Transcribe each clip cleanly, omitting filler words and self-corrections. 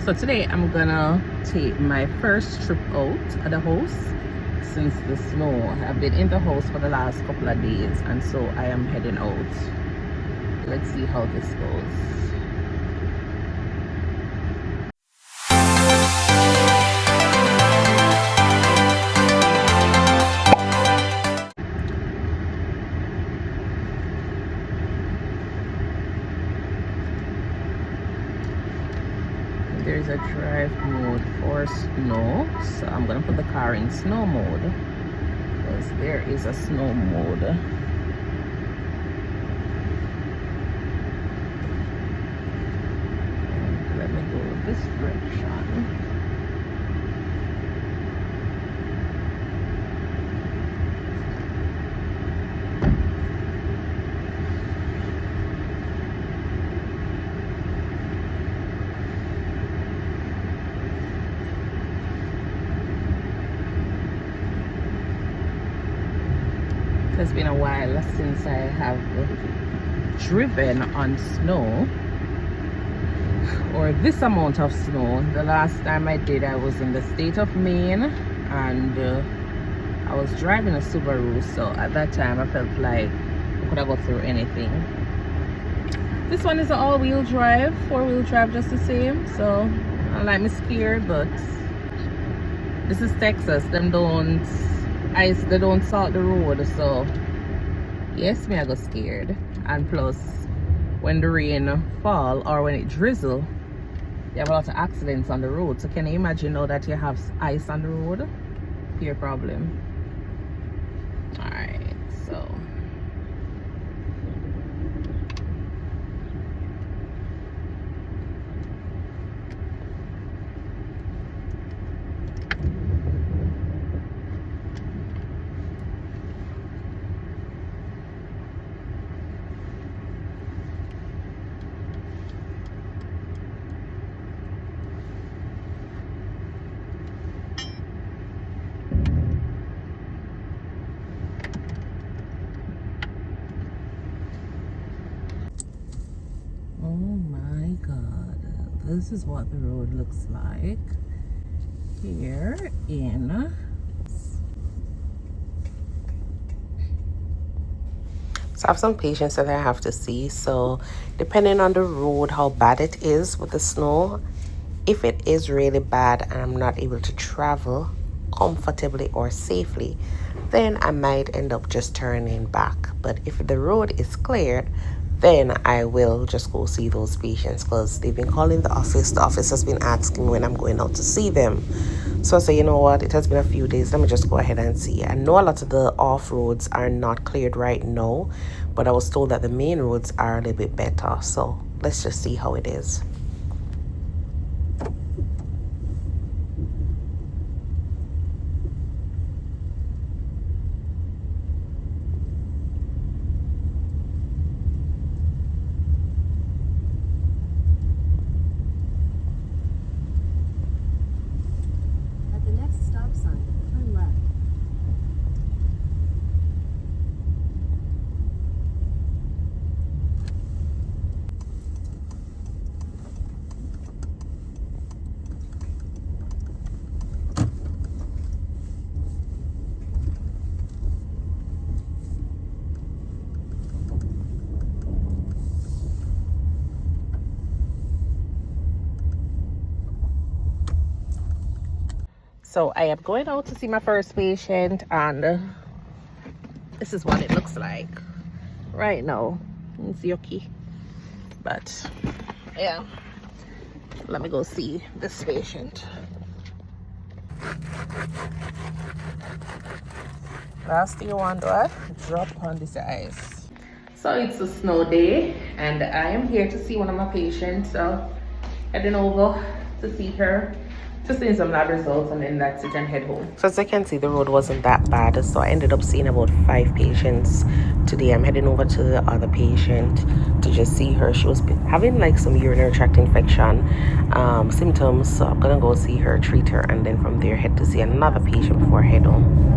So today I'm gonna take my first trip out of the house since the snow. I've been in the house for the last couple of days, and so I am heading out. Let's see how this goes. There's a drive mode for snow, so I'm gonna put the car in snow mode because there is a snow mode. And let me go this direction. It's been a while since I have driven on snow, or this amount of snow. The last time I did, I was in the state of Maine, and I was driving a Subaru, so at that time I felt like I could have got through anything. This one is an all-wheel drive, four-wheel drive just the same, so I like me scared, but this is Texas. They don't salt the road, so yes, me I got scared. And plus, when the rain fall or when it drizzle, you have a lot of accidents on the road. So can you imagine now that you have ice on the road? Your problem. All right, so this is what the road looks like here in. So I have some patients that I have to see, so depending on the road, how bad it is with the snow, if it is really bad and I'm not able to travel comfortably or safely, then I might end up just turning back. But if the road is cleared, then I will just go see those patients because they've been calling the office. The office has been asking when I'm going out to see them. So I say, you know what, it has been a few days, let me just go ahead and see. I know a lot of the off roads are not cleared right now, but I was told that the main roads are a little bit better. So let's just see how it is. So I am going out to see my first patient, and this is what it looks like right now. It's yucky, but yeah, let me go see this patient. Last thing you want to drop on this ice. So it's a snow day, and I am here to see one of my patients. So heading over to see her, to see some lab results, and then that's it, and head home. So as I can see, the road wasn't that bad, so I ended up seeing about 5 patients today. I'm heading over to the other patient to just see her. She was having like some urinary tract infection symptoms, so I'm gonna go see her, treat her, and then from there head to see another patient before I head home.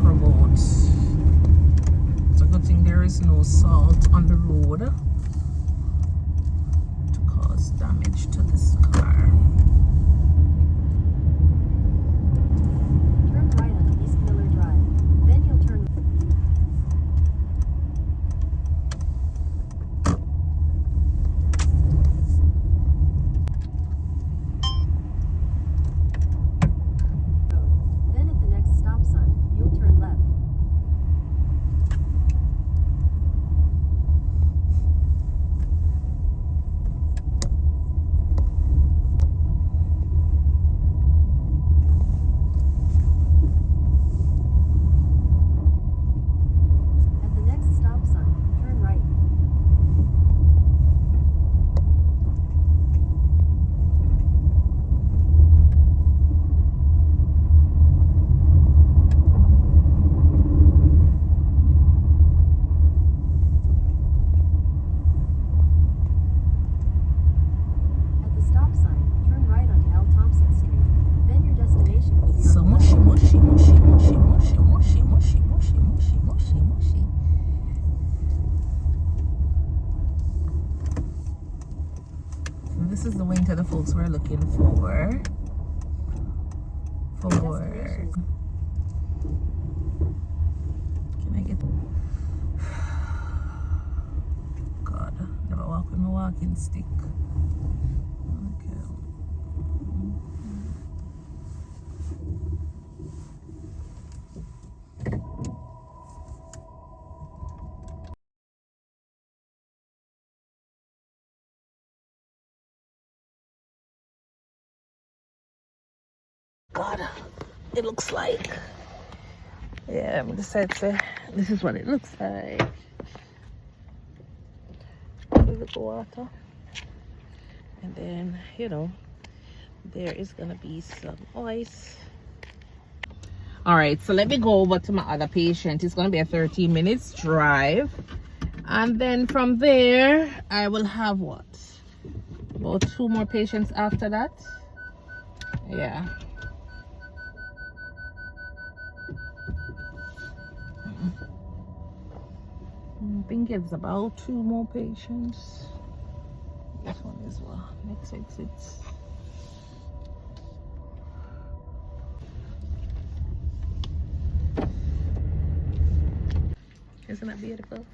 road. It's a good thing there is no salt on the road to cause damage to this car. Turn right on East Miller Drive. Then you'll turn. Then at the next stop sign, you'll turn left. At the next stop sign, turn right. At the stop sign, turn right onto L. Thompson Street. Then your destination will be So on the left. mushy, mushy, mushy, mushy, mushy, mushy, mushy, mushy, mushy, mushy, mushy. So this is the winter the folks were looking for. Destination. Can I get? God, never walk with my walking stick. Okay. God, it looks like. Yeah, I'm decided to. This is what it looks like. A little water, and then there is gonna be some ice. All right, so let me go over to my other patient. It's gonna be a 13 minutes drive, and then from there I will have what, about 2 more patients after that. Yeah. I think it's about 2 more patients. This one as well. Next exit. Isn't that beautiful?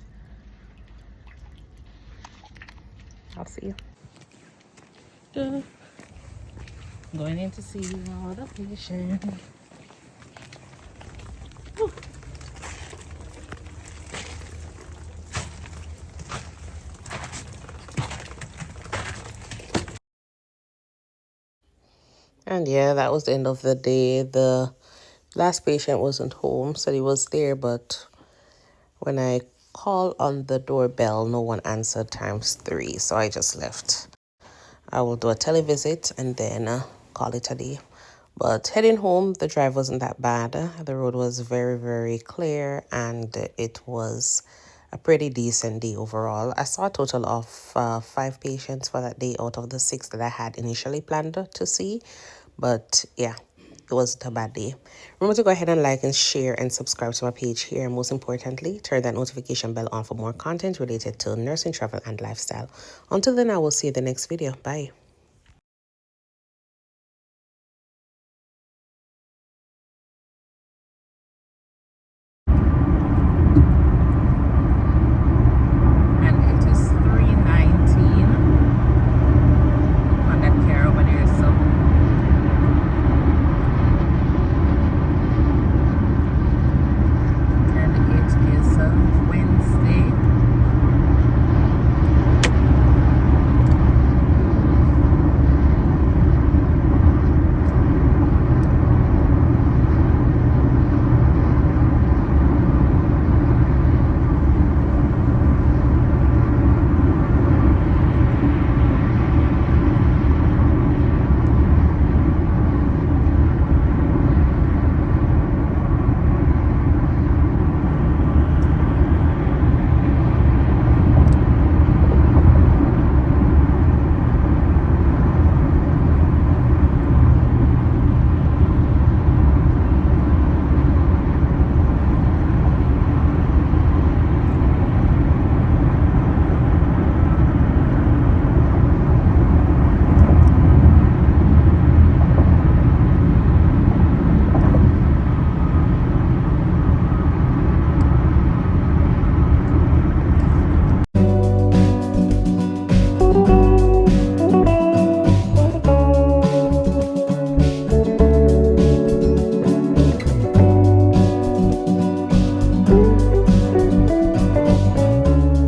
I'll see you. Going in to see all the patients. Whew. And yeah, that was the end of the day. The last patient wasn't home, said he was there, but when I called on the doorbell, no one answered ×3, so I just left. I will do a televisit and then call it a day. But heading home, the drive wasn't that bad. The road was very, very clear, and it was a pretty decent day overall. I saw a total of 5 patients for that day out of the 6 that I had initially planned to see. But yeah, it wasn't a bad day. Remember to go ahead and like and share and subscribe to my page here. And most importantly, turn that notification bell on for more content related to nursing, travel, and lifestyle. Until then, I will see you in the next video. Bye.